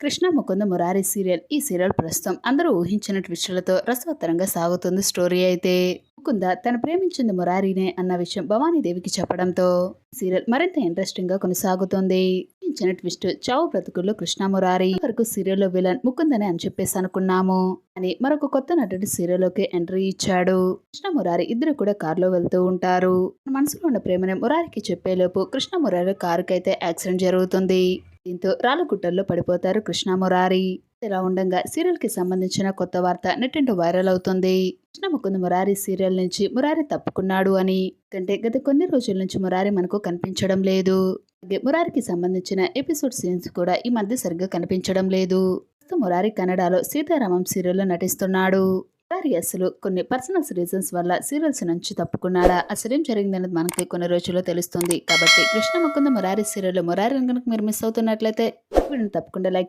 Krishna Mukunda Murari serial. ఈ serial ప్రస్తుతం అందరూ ఊహించిన ట్విస్టులతో రసవత్తరంగా సాగుతుంది స్టోరీ అయితే. ముకుంద తను ప్రేమించింది మురారినే అన్న విషయం భవానీదేవికి చెప్పడంతో సీరియల్ మరింత ఇంట్రెస్టింగ్ గా కొనసాగుతుంది. ఊహించిన ట్విస్ట్ చావు బ్రతుకుల్లో కృష్ణ మురారి. వరకు సీరియల్లో విలన్ ముకుందనే అని చెప్పేసి అనుకున్నాము, అని మరొక కొత్త నటుడి సీరియల్లోకి ఎంట్రీ ఇచ్చాడు. కృష్ణ మురారి ఇద్దరు కూడా కారులో వెళ్తూ ఉంటారు. మనసులో ఉన్న ప్రేమని మురారికి చెప్పేలోపు కృష్ణ మురారి కారుకైతే యాక్సిడెంట్ జరుగుతుంది. దీంతో రాళ్ళగుట్టల్లో పడిపోతారు కృష్ణ మురారి. ఇలా ఉండగా సీరియల్ కి సంబంధించిన కొత్త వార్త నెట్టింటూ వైరల్ అవుతుంది. కృష్ణ ముకుంద మురారి సీరియల్ నుంచి మురారి తప్పుకున్నాడు అని. కంటే గత కొన్ని రోజుల నుంచి మురారి మనకు కనిపించడం లేదు. అలాగే మురారికి సంబంధించిన ఎపిసోడ్ సీన్స్ కూడా ఈ మధ్య సరిగ్గా కనిపించడం లేదు. మురారి కన్నడలో సీతారామం సీరియల్లో నటిస్తున్నాడు. మురారి అసలు కొన్ని పర్సనల్ రీజన్స్ వల్ల సీరియల్స్ నుంచి తప్పుకున్నాడా, అసలేం జరిగిందనేది మనకి కొన్ని రోజుల్లో తెలుస్తుంది. కాబట్టి కృష్ణ ముకుంద మురారి సీరియల్లో మురారి కనుక మీరు మిస్ అవుతున్నట్లయితే తప్పకుండా లైక్